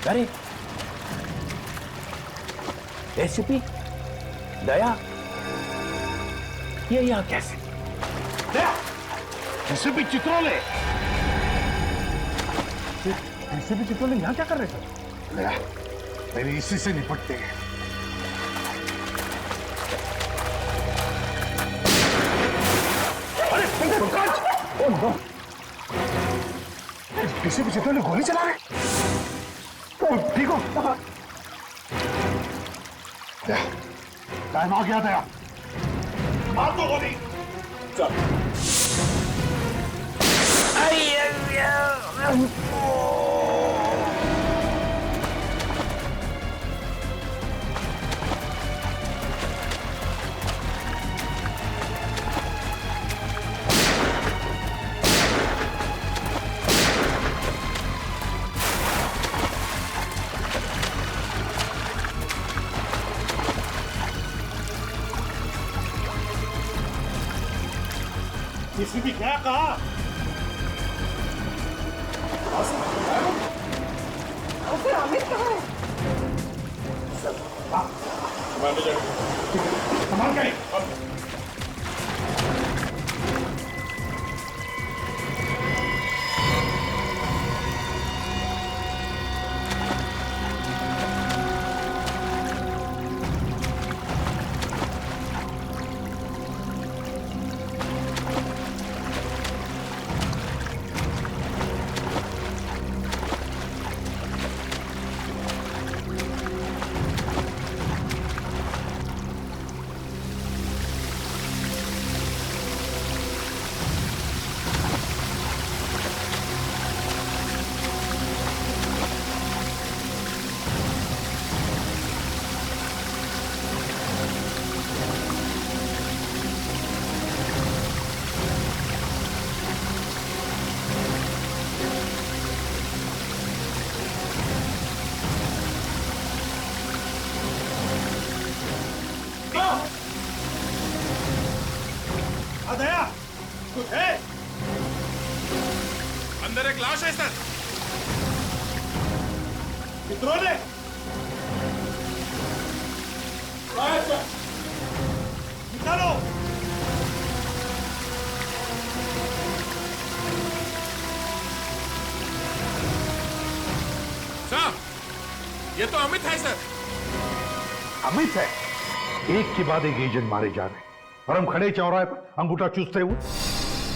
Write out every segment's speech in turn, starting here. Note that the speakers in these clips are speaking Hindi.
अरे एसीपी दया, ये यहाँ कैसे? दया, एसीपी चित्रोले, एसीपी चित्रोले यहाँ क्या कर रहे थे? दया, मेरी इसी से निपटते हैं। अरे Pankaj! Oh no! ACP Chitrole गोली चला रहे। ठीक हो? दया, टाइम आ गया दया। मार दो गोली। चल। किसी भी क्या कहा? फिर अमित कहाँ है? संभाल के। दया, कुछ है? अंदर एक लाश है सर। चित्रोले, निकालो। साहब, ये तो अमित है सर। अमित है? एक के बाद एक एजेंट मारे जा रहे हैं और हम खड़े चौराहे पर अंगूठा चूसते हुए।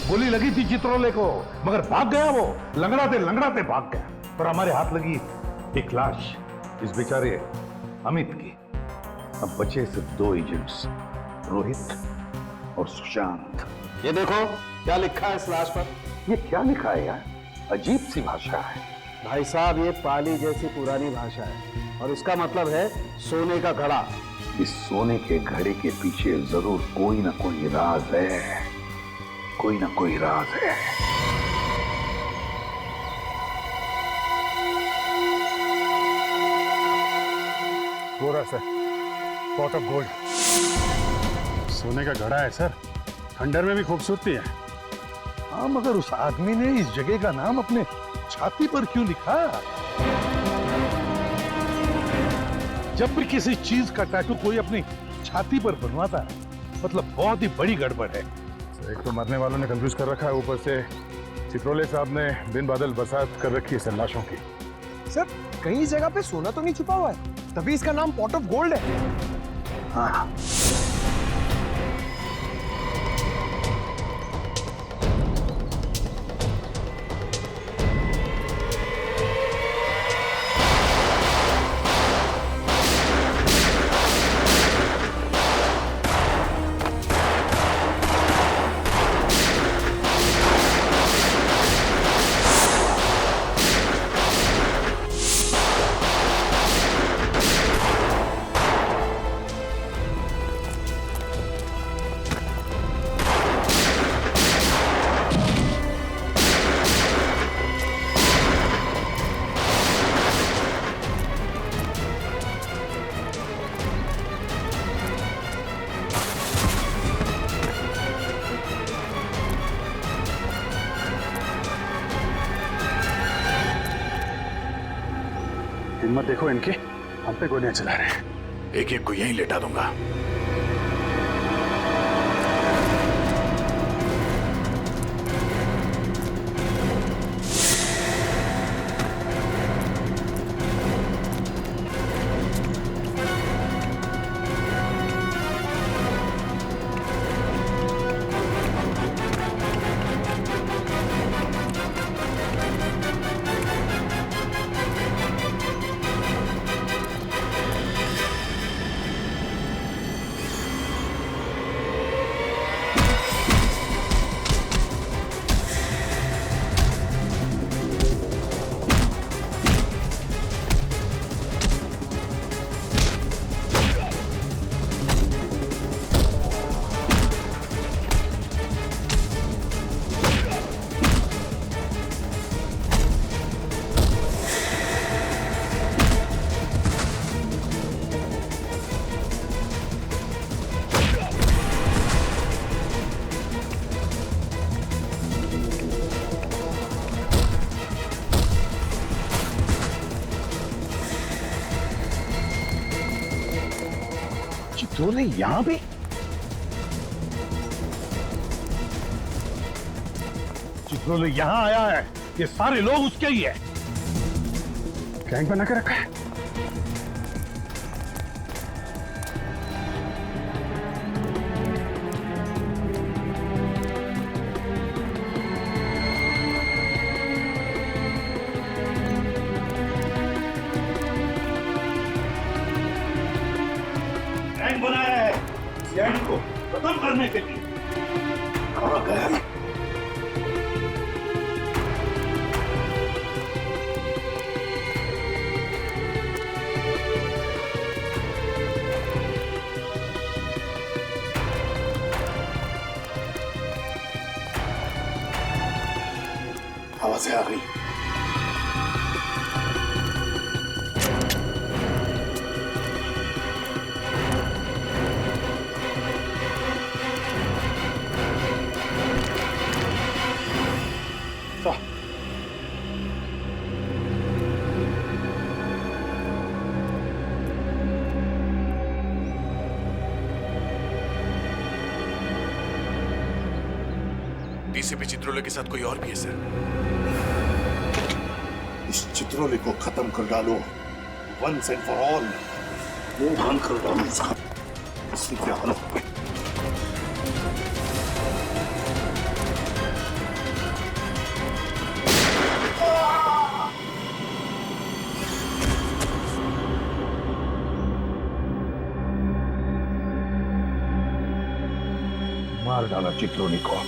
गोली लगी थी चित्रोले को, मगर भाग गया वो, लंगड़ाते भाग गया। पर हमारे हाथ लगी एक लाश, इस बेचारे अमित की। अब बचे सिर्फ 2 एजेंट्स, रोहित और सुशांत। ये देखो क्या लिखा है इस लाश पर। ये क्या लिखा है यार? अजीब सी भाषा है। भाई साहब, ये पाली जैसी पुरानी भाषा है और इसका मतलब है सोने का घड़ा। इस सोने के घड़े के पीछे जरूर कोई ना कोई राज है, कोई ना कोई राज है। गोरा सर, पॉट ऑफ गोल्ड। सोने का घड़ा है सर, खंडर में भी खूबसूरती है। हाँ, मगर उस आदमी ने इस जगह का नाम अपने छाती पर क्यों लिखा? जब भी किसी चीज का टैटू कोई अपनी छाती पर बनवाता है, मतलब बहुत ही बड़ी गड़बड़ है। एक तो मरने वालों ने कंफ्यूज कर रखा है, ऊपर से चित्रोले साहब ने दिन बादल बरसात कर रखी है सर लाशों की। सर, कहीं इस जगह पे सोना तो नहीं छुपा हुआ है, तभी इसका नाम पॉट ऑफ गोल्ड है। हाँ। हिम्मत देखो इनकी, हम पे गोलियां चला रहे हैं। एक एक को यहीं लेटा दूंगा। चित्रोले यहां भी? चित्रोले यहां आया है, ये सारे लोग उसके ही है। गैंग बना के रखा है। गैंग बनाया है सीआईडी को खत्म करने के लिए। कहाँ गया? आवाजें आ रही। डीसीपी चित्रोले के साथ कोई और भी है सर। इस चित्रोले को खत्म कर डालो वंस एंड फॉर ऑल। मुंह भान कर डालो साहब, इसकी क्या हालत है। मार डाला चित्रोले को।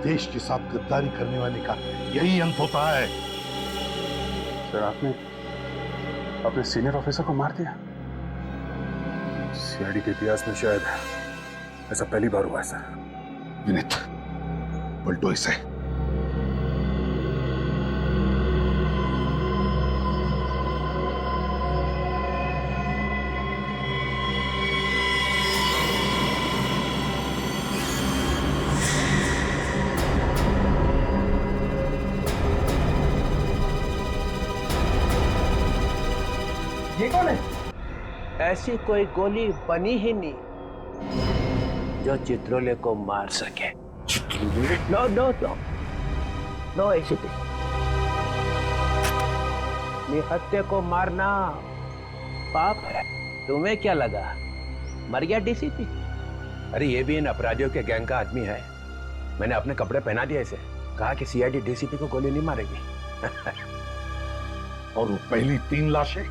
देश के साथ गद्दारी करने वाले का यही अंत होता है। सर आपने अपने सीनियर ऑफिसर को मार दिया। सीआईडी के इतिहास में शायद ऐसा पहली बार हुआ है सर। विनीत, पलटो इसे। ये कौन है? ऐसी कोई गोली बनी ही नहीं जो चित्रोले को मार सके। No no no no ACP, निहत्थे को मारना पाप है। तुम्हें क्या लगा मर गया डीसीपी? अरे ये भी इन अपराधियों के गैंग का आदमी है। मैंने अपने कपड़े पहना दिए इसे, कहा कि सीआईडी डीसीपी को गोली नहीं मारेगी। और वो पहली 3 लाशें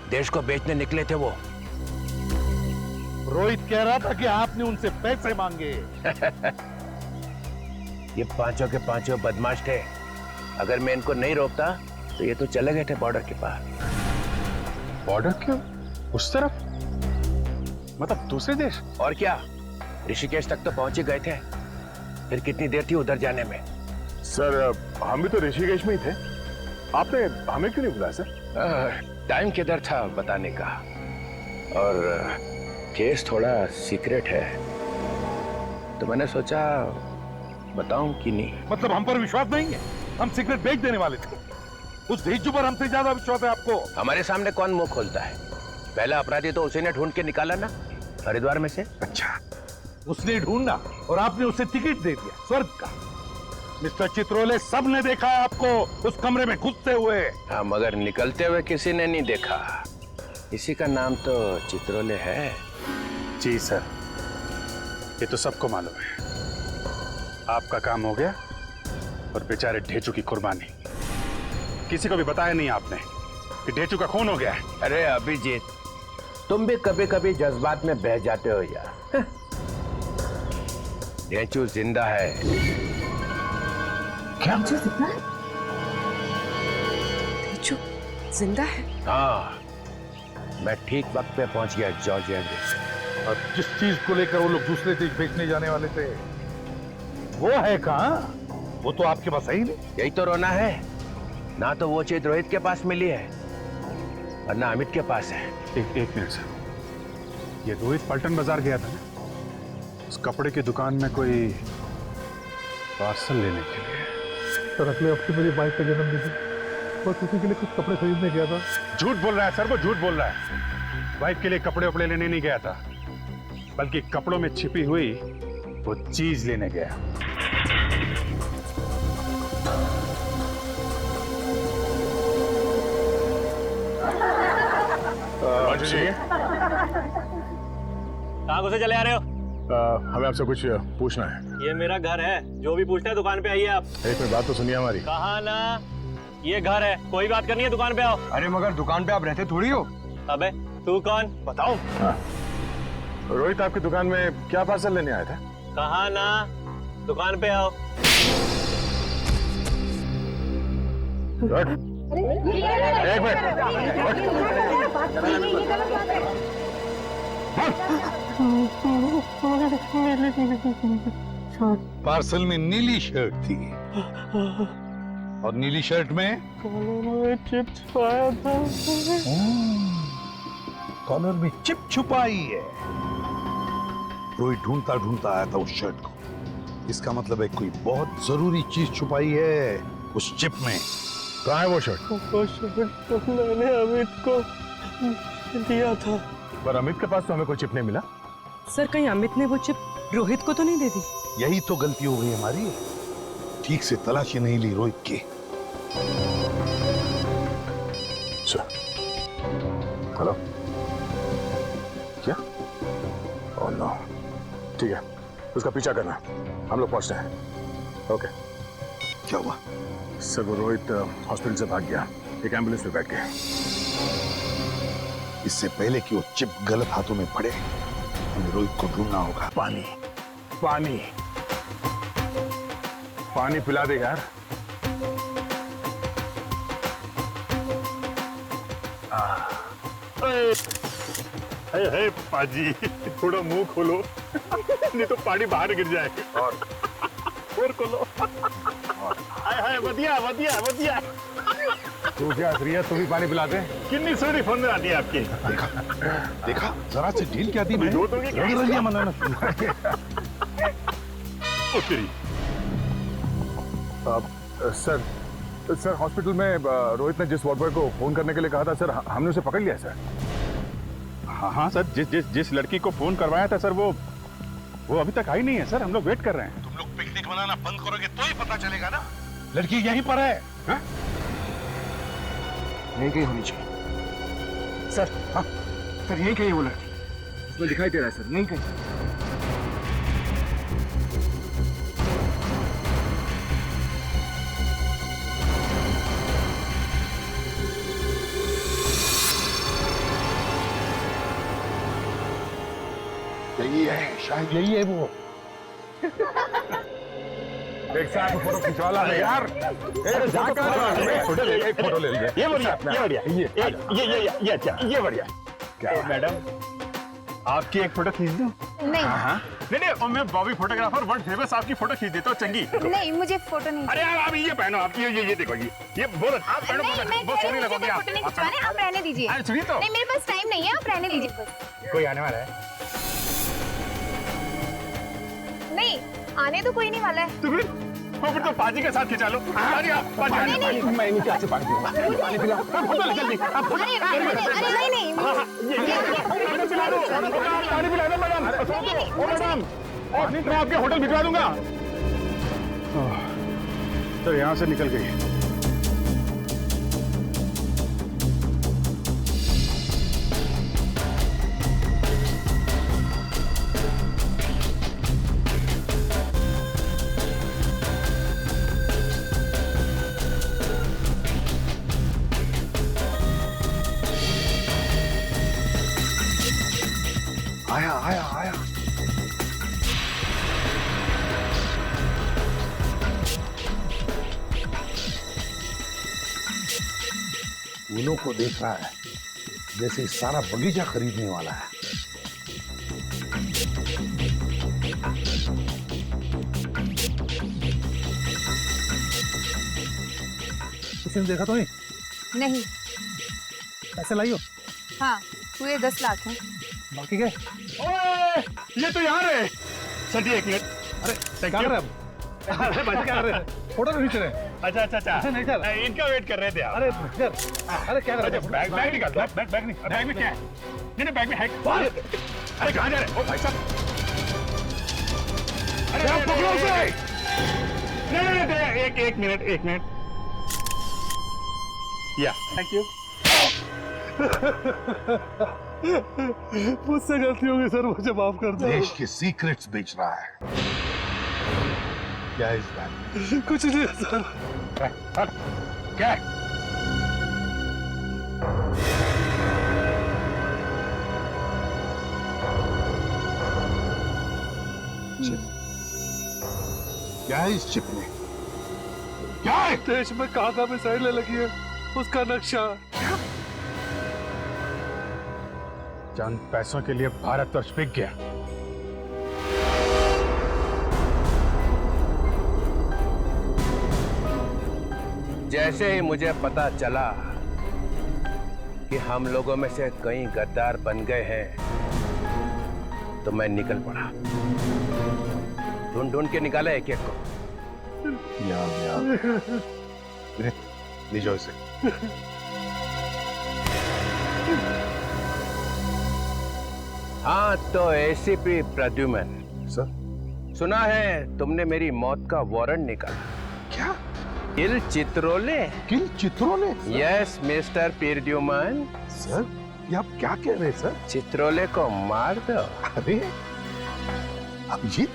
देश को बेचने निकले थे वो। रोहित कह रहा था कि आपने उनसे पैसे मांगे। ये पांचों के पांचों बदमाश थे। अगर मैं इनको नहीं रोकता तो ये तो चले गए थे बॉर्डर के पार। बॉर्डर क्यों? उस तरफ? मतलब दूसरे देश? और क्या, ऋषिकेश तक तो पहुंच ही गए थे। फिर कितनी देर थी उधर जाने में? सर हम भी तो ऋषिकेश में ही थे। आपने हमें क्यों नहीं बुलाया सर? टाइम किधर था बताने का। और केस थोड़ा सीक्रेट है, तो मैंने सोचा बताऊं कि नहीं। मतलब हम पर विश्वास नहीं है? हम सिगरेट बेच देने वाले थे। उस धेजू पर हमसे ज्यादा विश्वास है आपको। हमारे सामने कौन मुंह खोलता है? पहला अपराधी तो उसी ने ढूंढ के निकाला ना, हरिद्वार में से। अच्छा, उसने ढूंढा और आपने उसे टिकट दे दिया स्वर्ग का। मिस्टर चित्रोले, सब ने देखा है आपको उस कमरे में घुसते हुए। हाँ, मगर निकलते हुए किसी ने नहीं देखा। इसी का नाम तो चित्रोले है। जी सर, ये तो सबको मालूम है। आपका काम हो गया और बेचारे ढेचू की कुर्बानी। किसी को भी बताया नहीं आपने कि ढेचू का खून हो गया है। अरे अभिजीत, तुम भी कभी कभी जज्बात में बह जाते हो यार। ढेचू जिंदा है। क्या? जिंदा है? हाँ, मैं ठीक वक्त पे पहुंच गया जॉर्जिया में। और जिस चीज को लेकर वो लोग दूसरे देश बेचने जाने वाले थे, वो है कहाँ? वो तो आपके पास है ही नहीं। यही तो रोना है ना, तो वो चीज रोहित के पास मिली है और ना अमित के पास है। एक मिनट सर, ये रोहित पलटन बाजार गया था ना, उस कपड़े की दुकान में कोई पार्सल लेने के लिए। सर, अगले हफ्ते मेरी वाइफ का जन्मदिन है और उसी के लिए कुछ कपड़े खरीदने गया था। झूठ बोल रहा है सर, वो झूठ बोल रहा है। वाइफ के लिए कपड़े वपड़े लेने नहीं गया था, बल्कि कपड़ों में छिपी हुई वो चीज लेने गया। कहाँ घुसे चले आ रहे हो? हमें आपसे कुछ पूछना है। ये मेरा घर है, जो भी पूछते हैं दुकान पे आइए आप। एक मिनट, बात तो सुनिए हमारी। कहा ना, ये घर है, कोई बात करनी है दुकान पे आओ। अरे मगर दुकान पे आप रहते थोड़ी हो। अबे तू कौन? बताओ। रोहित आपकी दुकान में क्या पार्सल लेने आया था? कहा ना, दुकान पे आओ। एक पार्सल में नीली शर्ट थी और नीली शर्ट में चिप्स पाया था। कॉलर में चिप छुपाई है। रोहित ढूंढता ढूंढता आया था उस शर्ट को। इसका मतलब है कोई बहुत जरूरी चीज छुपाई है उस चिप में। कहाँ है वो शर्ट? वो शर्ट तो मैंने अमित को दिया था। पर अमित के पास तो हमें कोई चिप नहीं मिला। सर, कहीं अमित ने वो चिप रोहित को तो नहीं दे दी? यही तो गलती हो गई हमारी, ठीक से तलाशी नहीं ली रोहित की। हेलो, क्या? ओह नो, ठीक है, उसका पीछा करना, हम लोग पहुंचते हैं। ओके। क्या हुआ? सर, वो रोहित हॉस्पिटल से भाग गया, एक एम्बुलेंस में बैठ गया। इससे पहले कि वो चिप गलत हाथों में पड़े, हमें रोहित को ढूंढना होगा। पानी, पानी, पानी पिला दे यार। हे पाजी, थोड़ा मुंह खोलो नहीं तो पानी बाहर गिर जाएगा। और खोलो। हाय हाय, बढ़िया बढ़िया बढ़िया। तू क्या रिया, तू भी पानी पिला दे। कितनी सोरी फोन में आती है आपकी। देखा जरा से ढील क्या दी। दो दोगे क्या? रंग मनाना। सर हॉस्पिटल में रोहित ने जिस वार्ड बॉय को फोन करने के लिए कहा था सर, हमने उसे पकड़ लिया सर। हाँ सर, जिस लड़की को फोन करवाया था सर, वो अभी तक आई नहीं है सर। हम लोग वेट कर रहे हैं। तुम लोग पिकनिक मनाना बंद करोगे तो ही पता चलेगा ना। लड़की यहीं पर है। हाँ? यहीं कहीं होनी चाहिए सर। हाँ सर, यहीं कहीं वो लड़की, उसमें दिखाई दे रहा है सर, यहीं कहीं। यही है, शायद यही है वो। एक साथ फोटो खिंचवा ला यार। एक फोटो ले ले। ये बढ़िया, ये बढ़िया, ये अच्छा, ये बढ़िया। क्या मैडम, आपकी एक फोटो खींच दूं? नहीं। नहीं, और मैं बॉबी फोटोग्राफर वर्ल्ड फेमस आपकी फोटो खींच देता हूँ चंगी। नहीं, मुझे फोटो नहीं। अरे आप ये पहनो, आप ये देखो, ये बहुत आप पहनो, बहुत सोनी लगोगी आप। फोटो नहीं खिंचवाने, आप रहने दीजिए। अरे सुनिए तो, नहीं, मेरे पास टाइम नहीं है, आप रहने दीजिए बस। कोई आने वाला है? नहीं, आने तो कोई नहीं वाला है। तो फिर तो पाजी के साथ खिंचा लो। पाजी मैं नीचे आके पानी पीऊंगा। पानी पिला जल्दी। अरे नहीं पानी पिला दो मैडम। मैडम मैं आपके होटल भिजवा दूंगा। तो यहाँ से निकल गई। आया आया आया। उन्हों को देख रहा है जैसे सारा बगीचा खरीदने वाला है। किसी ने देखा तो नहीं? नहीं। पैसे लाई हो? हाँ पूरे 10 लाख हैं। बाकी क्या? ओए, ये तो यहाँ रहे। सर एक मिनट। अरे क्या कर रहे हैं? अरे भाई क्या कर रहे हैं? फोटो नहीं खींच रहे हैं? अच्छा नहीं सर। इनका वेट कर रहे थे आप। अरे अरे क्या कर रहे हैं? बैग निकाल। बैग नहीं। बैग में क्या है? नहीं बैग में है। अरे कहाँ जा रहे हैं? ओ भाई साहब। अरे पकड़ो उसे। नहीं एक मिनट। या थैंक यू। मुझसे गलती होगी सर, मुझे माफ कर दो। देश के सीक्रेट्स बेच रहा है। क्या है इस बैग? कुछ नहीं सर। क्या है? क्या है इस चिप में? क्या है? देश में कहाँ मिसाइलें लगी है उसका नक्शा। चंद पैसों के लिए भारत वर्ष बिक गया। जैसे ही मुझे पता चला कि हम लोगों में से कई गद्दार बन गए हैं तो मैं निकल पड़ा। ढूंढ के निकाला एक को। लीजिए इसे। हाँ तो एसीपी प्रद्युमन सर, सुना है तुमने मेरी मौत का वारंट निकाला। क्या? Kill Chitrole? Kill Chitrole? Yes mister Pradyuman. Sir ये आप क्या कह रहे हैं सर? चित्रोले को मार दो। अरे अभिजीत?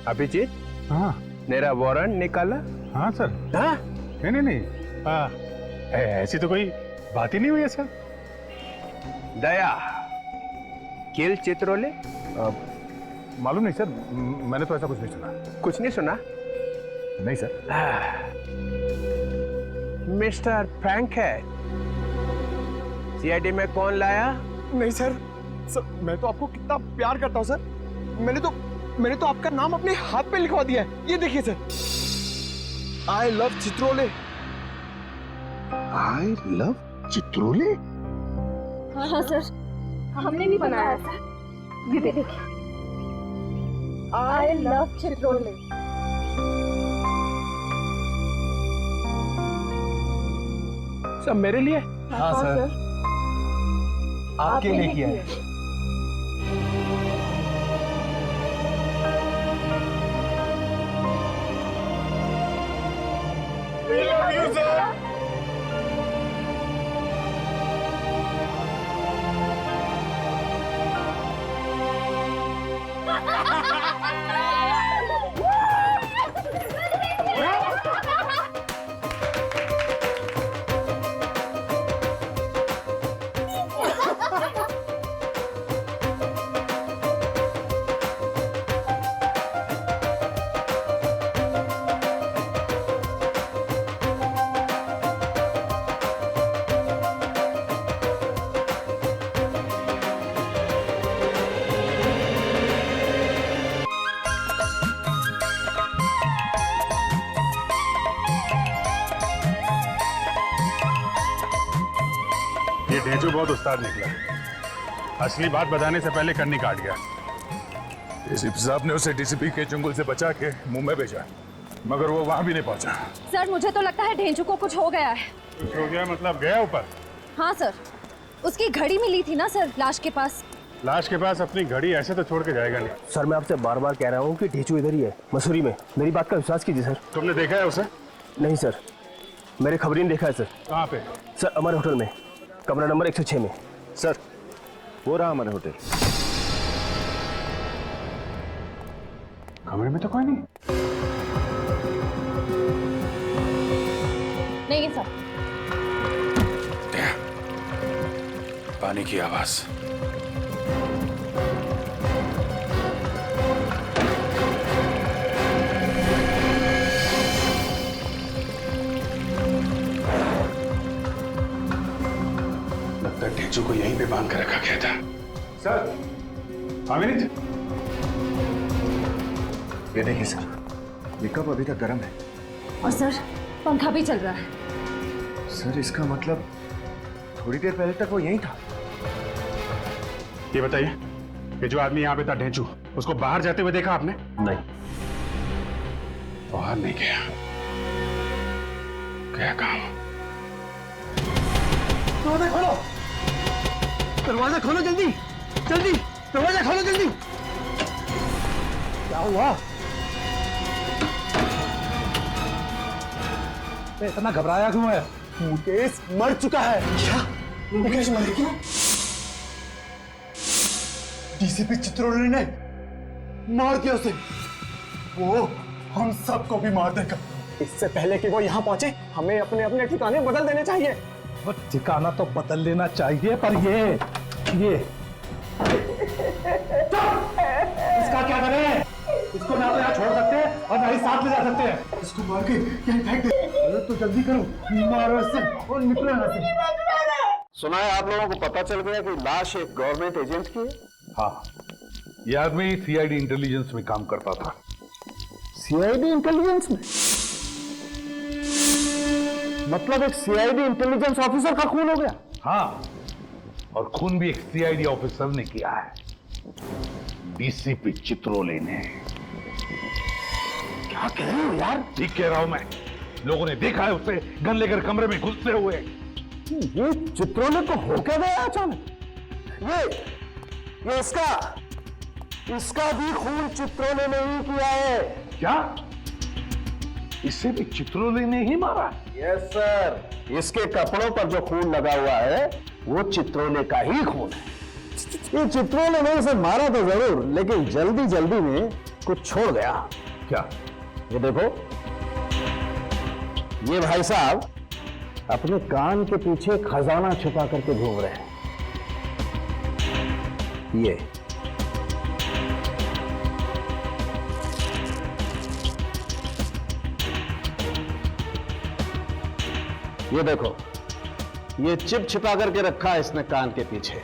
अभिजीत हाँ मेरा वारंट निकाला? हाँ सर। हाँ? नहीं। ऐसी तो कोई बात ही नहीं हुई है सर। दया किल चित्रोले? मालूम नहीं सर, मैंने तो ऐसा कुछ नहीं सुना। कुछ नहीं सुना? नहीं सर। मिस्टर फ्रैंकहेड, सीआईडी में कौन लाया? नहीं सर, मैं तो आपको कितना प्यार करता हूँ सर। मैंने तो आपका नाम अपने हाथ पे लिखवा दिया है। ये देखिए sir, I love Chitrole. I love Chitrole? हाँ सर, हमने भी बनाया सर। ये देखिए, आई लव चित्रोले। सब मेरे लिए? हाँ सर, आपके लिए किया है। ये ढेंचू बहुत उस्ताद निकला। असली बात बताने से पहले कन्नी काट गया। डीसीपी साहब ने उसे डीसीपी के चुंगल से बचा के मुंह में भेजा, मगर वो वहां भी नहीं पहुंचा। सर मुझे तो लगता है ढेंचू को कुछ हो गया है। कुछ हो गया मतलब गया ऊपर? हाँ सर, उसकी घड़ी मिली थी ना सर लाश के पास। लाश के पास अपनी घड़ी ऐसे तो छोड़ के जाएगा नहीं। सर मैं आपसे बार बार कह रहा हूँ कि ढेंचू इधर ही है, मसूरी में। मेरी बात का विश्वास कीजिए सर। तुमने देखा है उसे? नहीं सर, मेरे खबरी ने देखा है सर। कहाँ पे? सर अमर होटल में, कमरा नंबर 106 में। सर वो रहा हमारे होटल। कमरे में तो कोई नहीं। नहीं सर। पानी की आवाज। लगता है ढेंचू को यहीं पे बांध कर रखा गया था। सर, अमित, ये देखिए सर, ये कप अभी तक गर्म है। और सर पंखा भी चल रहा है। सर इसका मतलब थोड़ी देर पहले तक वो यहीं था। ये बताइए, ये जो आदमी यहाँ पे था ढेंचू, उसको बाहर जाते हुए देखा आपने? नहीं। बाहर नहीं गया, गया कहाँ? दरवाजा खोलो, दरवाजा खोलो जल्दी, जल्दी दरवाजा खोलो जल्दी। क्या हुआ? इतना घबराया क्यों है? मुकेश मर चुका है। क्या? मुकेश मर गया? डीसीपी चित्रोले ने मार दिया उसे। वो हम सबको भी मार देगा। इससे पहले कि वो यहाँ पहुंचे, हमें अपने अपने ठिकाने बदल देने चाहिए। वो ठिकाना तो बदल लेना चाहिए, पर ये इसका क्या करें? इसको ना तो यहाँ छोड़ सकते हैं और ना ही साथ ले जा सकते हैं। इसको मार के यहीं फेंक दे। अरे तो जल्दी करो, मारो इससे और निकलो यहाँ से। सुना है आप लोगों को पता चल गया कि लाश एक गवर्नमेंट एजेंट की है? हाँ, ये आदमी सीआईडी इंटेलिजेंस में काम करता था। सीआईडी इंटेलिजेंस में? मतलब एक सीआईडी इंटेलिजेंस ऑफिसर का खून हो गया? हाँ, और खून भी एक सीआईडी ऑफिसर ने किया है, डीसीपी चित्रोले ने। क्या कह रहे हो यार? ठीक कह रहा हूं मैं। लोगों ने देखा है उसे गन लेकर कमरे में घुसते हुए। ये चित्रोले को हो क्या गया अचानक? ये इसका भी खून चित्रोले ने ही किया है। क्या? इसे भी चित्रोले ने ही मारा? यस सर, इसके कपड़ों पर जो खून लगा हुआ है वो चित्रोले का ही खून है। ये चित्रोले ने इसे मारा तो जरूर, लेकिन जल्दी जल्दी में कुछ छोड़ गया। क्या? ये देखो, ये भाई साहब अपने कान के पीछे खजाना छुपा करके घूम रहे हैं। ये देखो, ये चिप छिपा करके रखा है इसने कान के पीछे।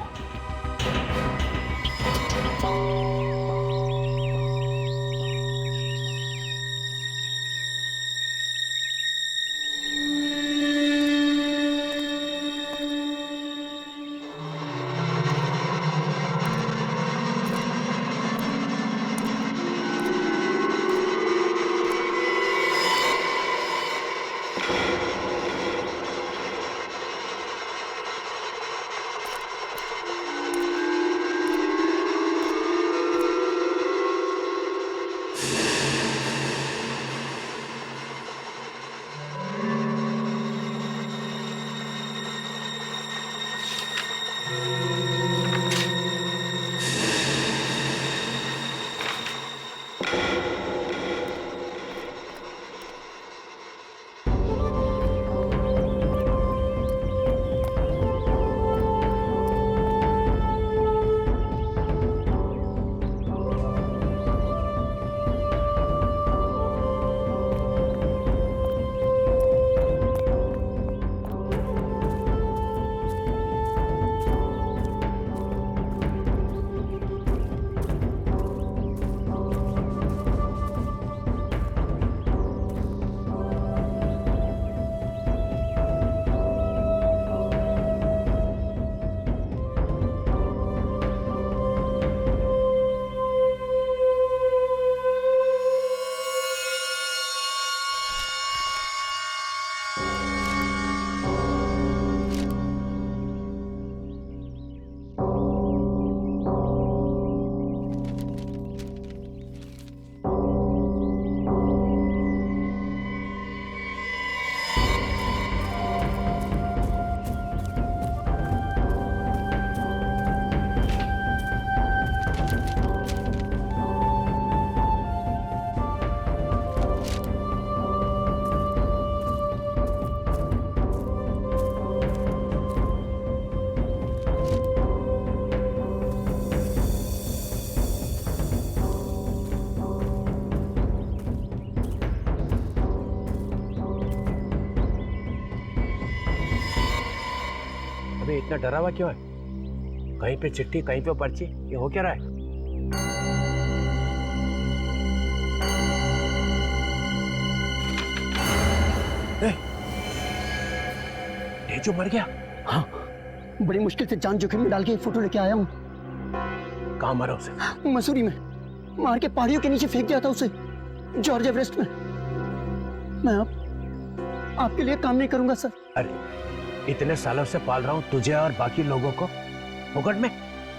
इतना डरा हुआ क्यों है? कहीं पे चिट्ठी, कहीं पे पर्ची, ये हो क्या रहा है? जो मर गया? हाँ, बड़ी मुश्किल से जान जोखिम में डाल के फोटो लेके आया हूँ। कहाँ मारा उसे? मसूरी में मार के पहाड़ियों के नीचे फेंक दिया था उसे, जॉर्ज एवरेस्ट में। मैं अब आपके लिए काम नहीं करूंगा सर। अरे इतने सालों से पाल रहा हूँ तुझे और बाकी लोगों को फुकट में,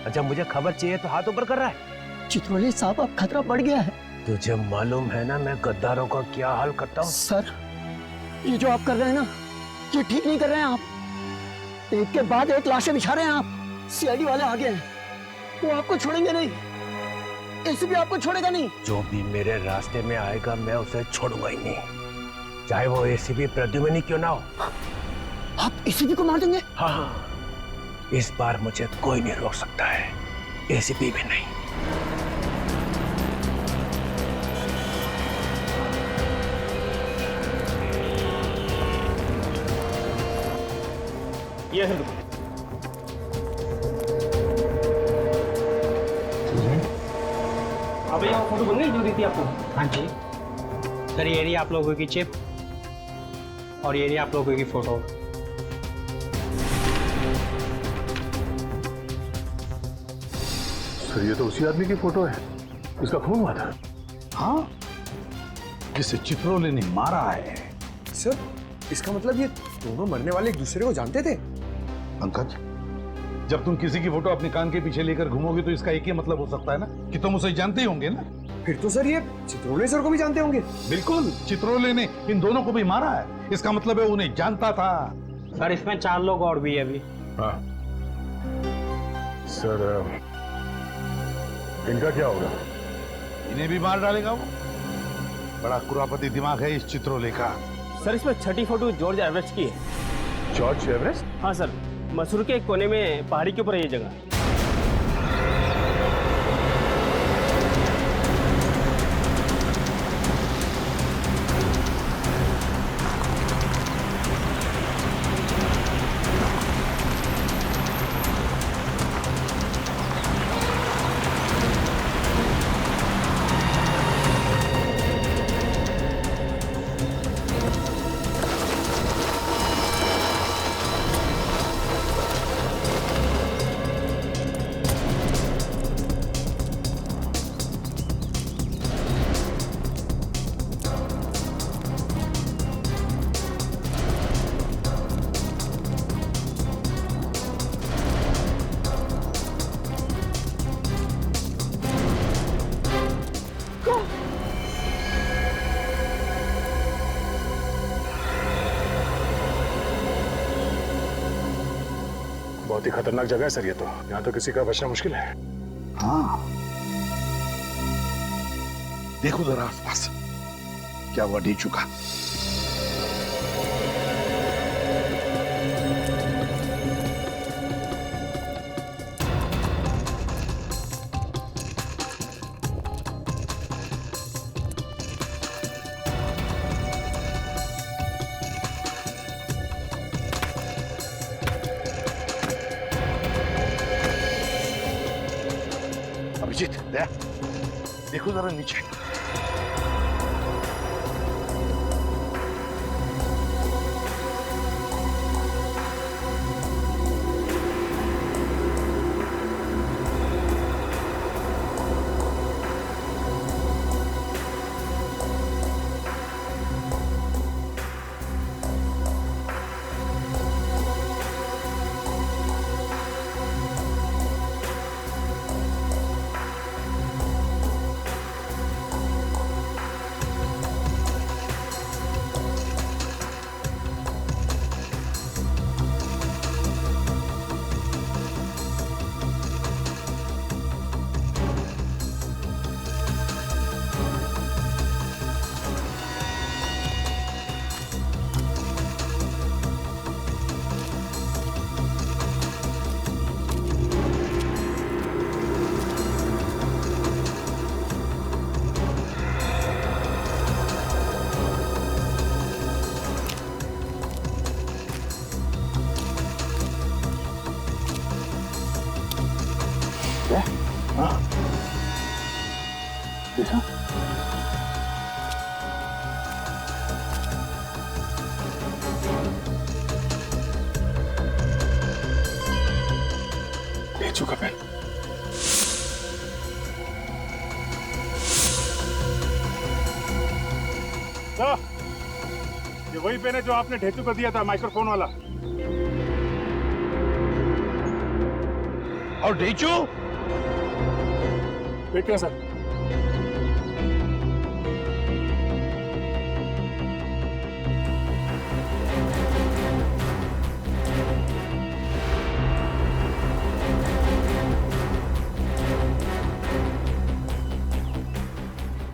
अच्छा मुझे खबर चाहिए तो हाथ ऊपर कर रहा है। चित्रोले साहब, अब खतरा बढ़ गया है। तुझे मालूम है ना मैं गद्दारों का क्या हाल करता हूँ? सर, ये जो आप कर रहे हैं ना, ये ठीक नहीं कर रहे हैं आप। एक के बाद एक लाशें बिछा रहे हैं आप। सीआईडी वाले आ गए हैं, वो आपको छोड़ेंगे नहीं, एसीपी आपको छोड़ेगा नहीं। जो भी मेरे रास्ते में आएगा मैं उसे छोड़ूंगा ही नहीं, चाहे वो एसीपी प्रद्युम्न क्यों ना हो। आप एसीपी को मार देंगे? हाँ, इस बार मुझे कोई नहीं रोक सकता है, एसीपी भी नहीं। ये है अब यहाँ फोटो बन गई जो दी थी आपको? हाँ जी सर, ये रही आप लोगों की चिप और ये रही आप लोगों की फोटो। सर ये तो उसी आदमी की फोटो है, इसका खून हुआ था। हाँ, जिसे चित्रोले ने मारा है। सर, इसका मतलब ये दोनों मरने वाले एक दूसरे को जानते थे? पंकज, जब तुम किसी की फोटो अपने कान के पीछे लेकर घूमोगे तो इसका एक ही मतलब हो सकता है ना कि तुम उसे जानते ही होंगे ना। फिर तो सर ये चित्रोले सर को भी जानते होंगे। बिल्कुल, चित्रोले ने इन दोनों को भी मारा है, इसका मतलब है उन्हें जानता था। सर इसमें 4 लोग और भी है अभी। हाँ सर, इनका क्या होगा? इन्हें भी मार डालेगा वो। बड़ा कुरापति दिमाग है इस चित्रोले का। सर इसमें छठी फोटो जॉर्ज एवरेस्ट की है। George Everest? हाँ सर, मसूर के एक कोने में पहाड़ी के ऊपर है ये जगह। बहुत ही खतरनाक जगह है सर ये तो, यहाँ तो किसी का बचना मुश्किल है। हाँ, देखो जरा आसपास क्या हुआ ढह चुका। अभिजीत, देखो जरा नीचे। ढेचू का पेन। ये वही पेन है जो आपने ढेचू को दिया था, माइक्रोफोन वाला। और ढेचू देखिए सर।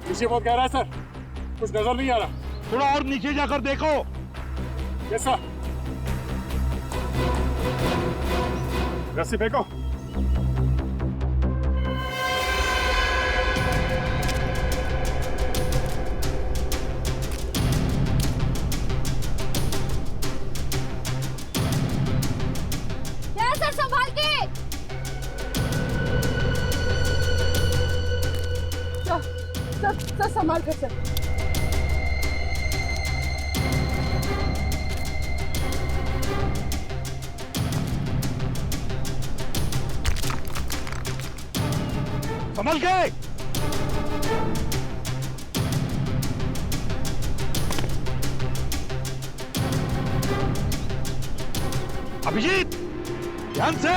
पीछे बहुत गहरा है सर, कुछ नजर नहीं आ रहा। थोड़ा और नीचे जाकर देखो। Yes sir. रस्सी फेंको। सर संभाल के। सर संभाल के सर। संभल के। अभिजीत ध्यान से।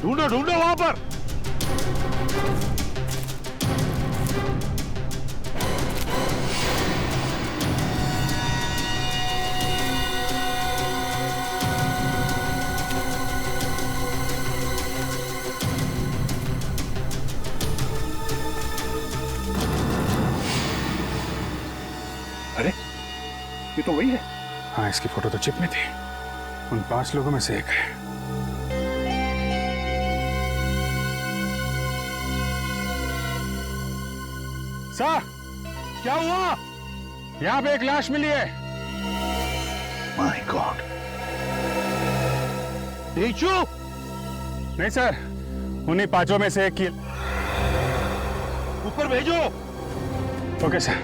ढूंढो ढूंढो वहां पर। अरे ये तो वही है। हाँ, इसकी फोटो तो चिप में थी। उन 5 लोगों में से एक है। सर, क्या हुआ? यहाँ पे एक लाश मिली है। My god. ढेचू? नहीं सर, उन्हीं 5 में से एक की। ऊपर भेजो। Okay sir.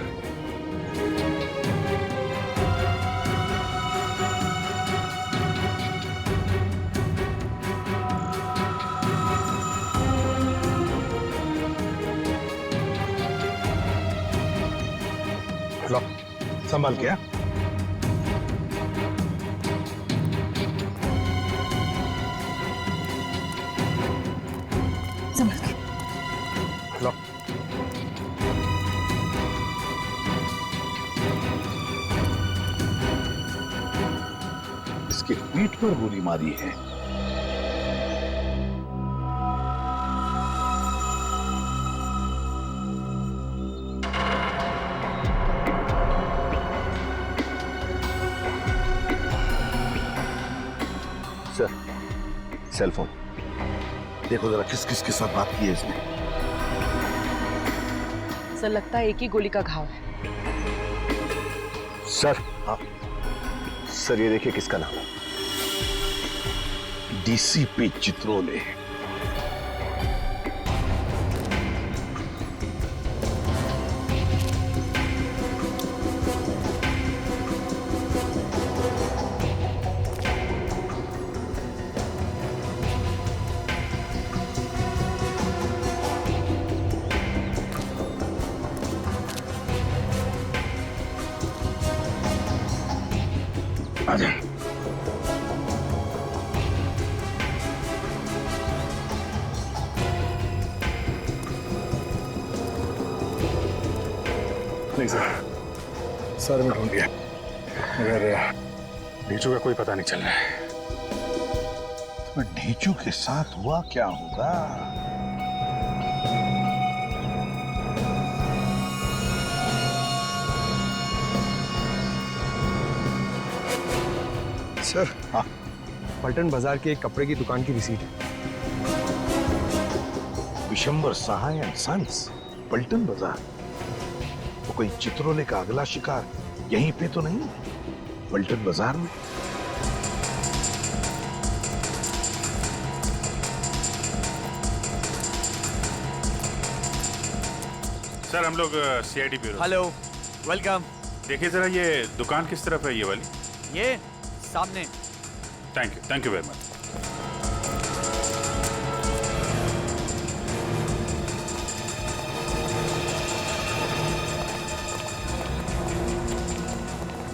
लो, संभाल के। संभाल के। लो। इसके पीठ पर गोली मारी है। सर, सेल फोन देखो जरा, किस किस के साथ बात की है इसने। सर लगता है एक ही गोली का घाव है। सर, हाँ सर, ये देखिए किसका नाम है। डीसीपी चित्रोले। आजा। नहीं सर, सर मैं ढूंढ लिया, मगर ढेचू का कोई पता नहीं चल रहा है। पर ढेंचू के साथ हुआ क्या होगा? सर, हाँ, पलटन बाजार के एक कपड़े की दुकान की रिसीट है। विशंबर सहाय एंड सन्स, पलटन बाजार। तो कोई चित्रोले का अगला शिकार यहीं पे तो नहीं, पलटन बाजार में? सर हम लोग सीआईडी ब्यूरो। Hello, welcome. देखिए जरा ये दुकान किस तरफ है, ये वाली? ये सामने। Thank you very much.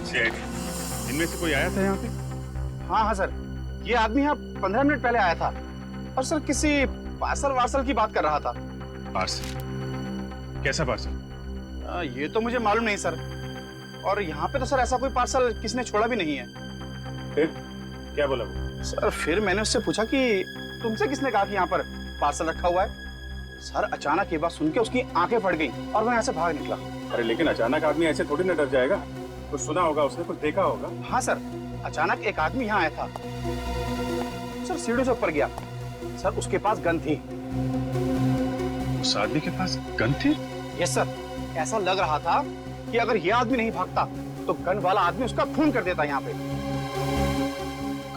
CID, इनमें से कोई आया था यहाँ पे? हाँ सर, ये आदमी यहाँ 15 मिनट पहले आया था और सर किसी पार्सल वार्सल की बात कर रहा था। पार्सल? कैसा पार्सल? ये तो मुझे मालूम नहीं सर, और यहाँ पे तो सर ऐसा कोई पार्सल किसने छोड़ा भी नहीं है। फिर क्या बोला वो? सर फिर मैंने उससे पूछा कि तुमसे किसने कहा कि यहाँ पर पार्सल रखा हुआ है। सर अचानक ये बात सुन के उसकी आंखें फट गई और मैं यहाँ से भाग निकला। अरे लेकिन अचानक आदमी ऐसे थोड़ी ना डर जाएगा, कुछ सुना होगा उसने, कुछ देखा होगा। हाँ सर, अचानक एक आदमी यहाँ आया था सर, सीढ़ी से ऊपर गया सर, उसके पास गन थी। उस आदमी के पास गन थी? यस सर, ऐसा लग रहा था कि अगर ये आदमी नहीं भागता तो गन वाला आदमी उसका खून कर देता यहाँ पे।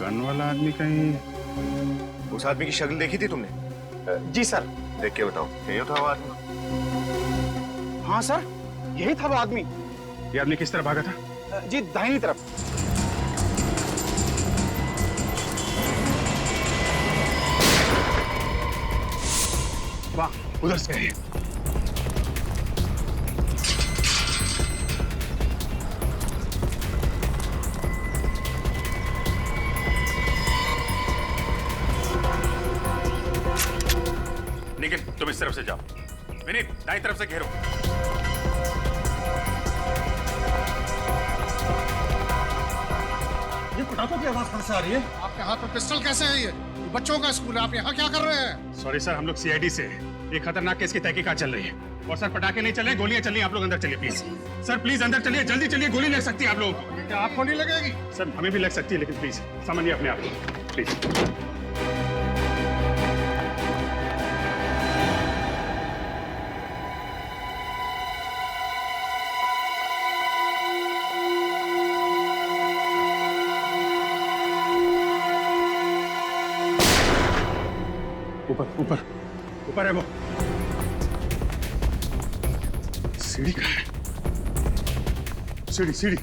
गन वाला आदमी कहीं? उस आदमी की शक्ल देखी थी तुमने? जी सर। देख के बताओ, यही था वो आदमी? हाँ सर, यही था वो आदमी। ये आदमी किस तरह भागा था? जी दाहिनी तरफ। वाह, उधर से है। निखिल, तुम इस तरफ से जाओ। विनीत, दाईं तरफ से घेरो। ये पटाखों की आवाज कहां से आ रही है? आपके हाथ में पिस्टल कैसे है? ये बच्चों का स्कूल है, आप यहाँ क्या कर रहे हैं? सॉरी सर, हम लोग सीआईडी से हैं। एक खतरनाक केस की तहकीकात चल रही है। और सर पटाखे नहीं चल रहे, गोलियां चल रही हैं। आप लोग अंदर चलिए प्लीज। सर प्लीज अंदर चलिए, जल्दी चलिए, गोली लग सकती है आप लोगों को। क्या आपको नहीं लगेगी? सर हमें भी लग सकती है, लेकिन प्लीज समझिए अपने आप को, प्लीज। ऊपर ऊपर है वो। सीढ़ी कहाँ है? सीढ़ी।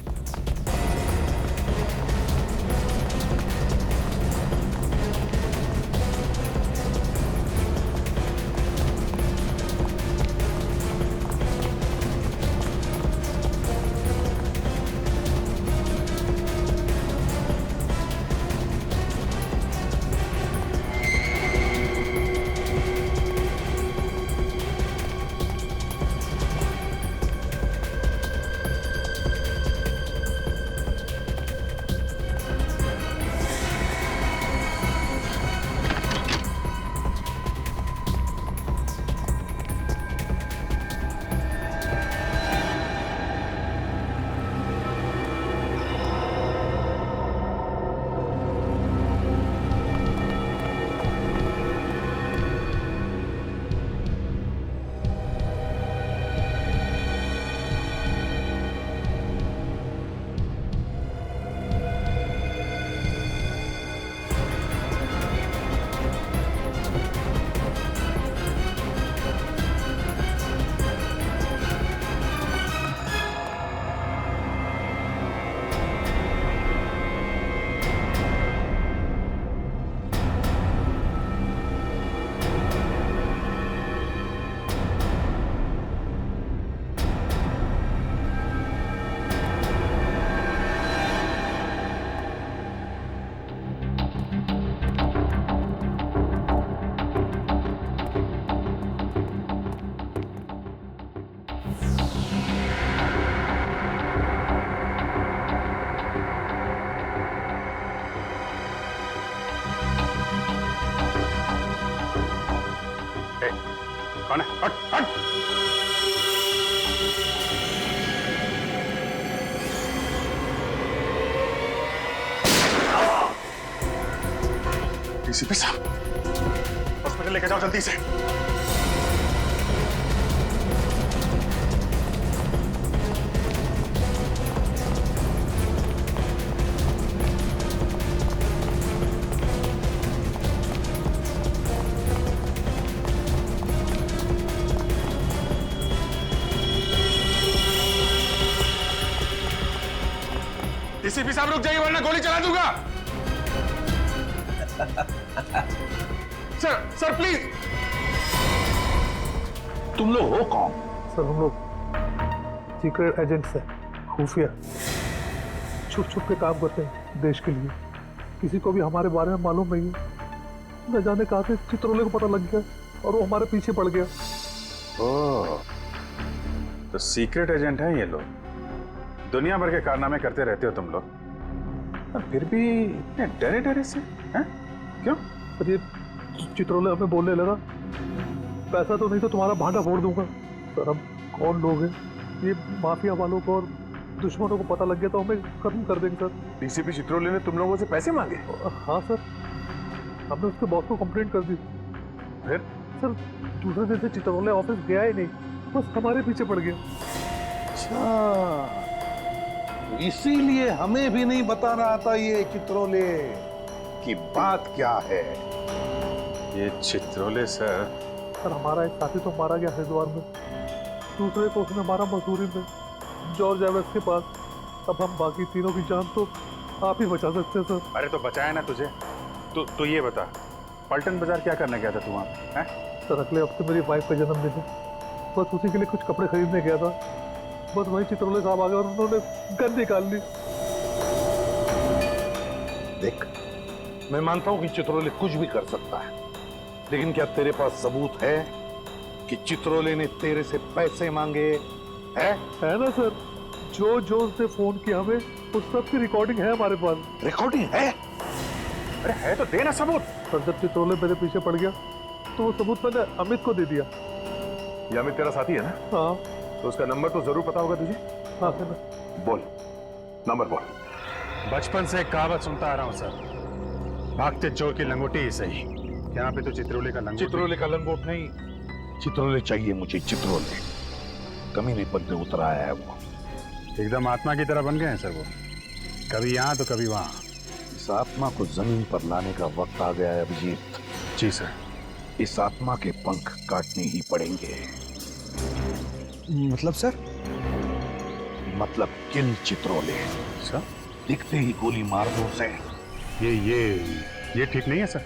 कौन है? हट हट। डीसीपी साहब, हॉस्पिटल लेके जाओ जल्दी से। डीसीपी साहब रुक जाइए वरना गोली चला दूंगा। Sir sir please. तुम लोग हो कौन? सर हम लोग सीक्रेट एजेंट्स हैं, खुफिया, छुप छुप के काम करते हैं देश के लिए। किसी को भी हमारे बारे में मालूम नहीं है। न जाने कहाँ से चित्रोले को पता लग गया और वो हमारे पीछे पड़ गया। ओह, तो सीक्रेट एजेंट हैं ये लोग। दुनिया भर के कारनामे करते रहते हो तुम लोग, और फिर भी इतने डरे डरे से हैं? क्यों? पर ये चित्रोले हमें बोलने लगा, पैसा तो नहीं तो तुम्हारा भांडा फोड़ दूंगा। सर हम कौन लोग हैं? ये माफिया वालों को और दुश्मनों को पता लग गया तो हमें खत्म कर देंगे सर। डीसीपी चित्रोले ने तुम लोगों से पैसे मांगे? हाँ सर, हमने उसके बॉस को कंप्लेंट कर दी। फिर? सर दूसरे दिन से चित्रोले ऑफिस गया ही नहीं, बस हमारे पीछे पड़ गया। अच्छा, इसीलिए हमें भी नहीं बता रहा था ये चित्रोले की बात क्या है। ये चित्रोले सर हमारा एक साथी तो मारा गया हरिद्वार में, दूसरे को उसने मारा मसूरी में, जॉर्ज एवरेस्ट के पास। अब हम बाकी तीनों की जान तो आप ही बचा सकते हैं सर। अरे तो बचाया ना तुझे। तो ये बता, पलटन बाजार क्या करने गया था तू वहाँ पे? सर अगले हफ्ते मेरी वाइफ का जन्मदिन है, बस उसी के लिए कुछ कपड़े खरीदने गया था। बस वही चित्रोले साहब आ गए और उन्होंने गन निकाल ली। देख, मैं मानता हूं कि चित्रोले कुछ भी कर सकता है, लेकिन क्या तेरे पास सबूत है कि चित्रोले ने तेरे से पैसे मांगे? है ना सर, जो उसने फोन किया हमें उस सब की रिकॉर्डिंग है हमारे पास। रिकॉर्डिंग है? अरे है तो देना सबूत। सर जब चित्रोले मेरे पीछे पड़ गया तो वो सबूत मैंने अमित को दे दिया। ये अमित तेरा साथी है ना? हाँ। तो उसका नंबर तो जरूर पता होगा तुझे? हाँ सर। बोल, नंबर बोल। बचपन से एक कहावत सुनता आ रहा हूँ सर, भागते चोर की लंगोटी ही सही। यहाँ पे तो चित्रोले का लंगोट। चित्रोले का लंगोट नहीं, चित्रोले चाहिए मुझे। चित्रोले कमीने पद पे उतर आया है वो। एकदम आत्मा की तरह बन गए हैं सर वो, कभी यहाँ तो कभी वहाँ। इस आत्मा को जमीन पर लाने का वक्त आ गया है अभिजीत। जी सर। इस आत्मा के पंख काटने ही पड़ेंगे। मतलब सर? मतलब किल चित्रोले। सर दिखते ही गोली मार दो उसे। ये ठीक नहीं है सर।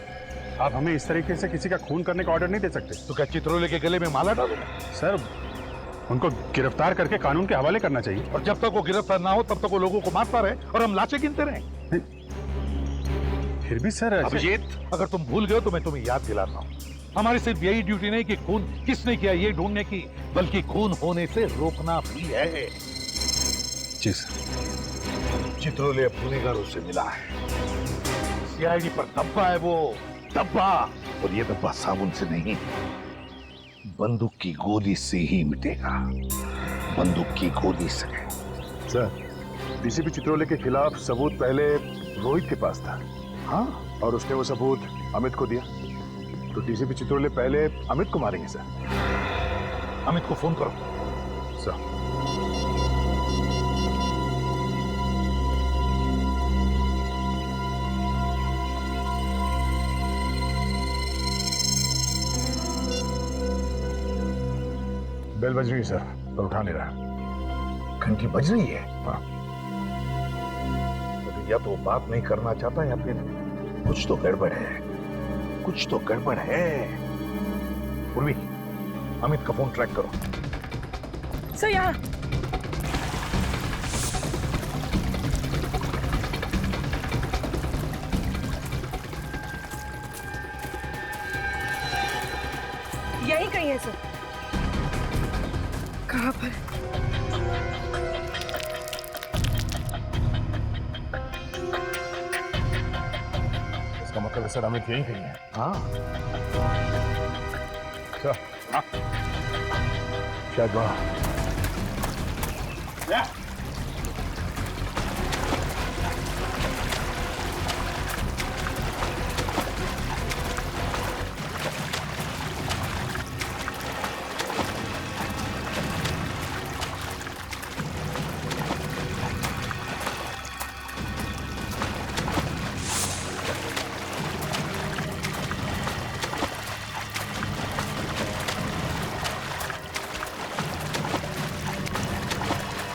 आप हमें इस तरीके से किसी का खून करने का ऑर्डर नहीं दे सकते। तो क्या चित्रोले के गले में माला डालूंगा? सर उनको गिरफ्तार करके कानून के हवाले करना चाहिए। और जब तक वो गिरफ्तार ना हो तब तक वो लोगों को मारता रहे और हम लाशें गिनते रहे। फिर भी सर अभिजीत, अगर तुम भूल गए तो मैं तुम्हें याद दिलाता हूँ, हमारी सिर्फ यही ड्यूटी नहीं कि खून किसने किया ये ढूंढने की, बल्कि खून होने से रोकना भी है। जी सर। चित्रोले अब गुनहगारों से मिला है। सीआईडी पर धब्बा है वो, धब्बा। और ये धब्बा साबुन से नहीं, बंदूक की गोली से ही मिटेगा। बंदूक की गोली से। सर, डीसीपी चित्रोले के खिलाफ सबूत पहले रोहित के पास था। हाँ, और उसने वो सबूत अमित को दिया। तो डीसीपी चित्रोले पहले अमित को मारेंगे सर। अमित को फोन करो। सर। बेल बज रही है सर, पर उठा नहीं रहा। घंटी बज रही है? हाँ। तो या तो बात नहीं करना चाहता या फिर कुछ तो गड़बड़ है। कुछ तो गड़बड़ है। उर्वी, अमित का फोन ट्रैक करो। सर यहाँ। यही कहीं है सर। कहाँ पर? इसका मतलब है सर अमित यहीं कहीं है। हाँ। सर, शायद वहां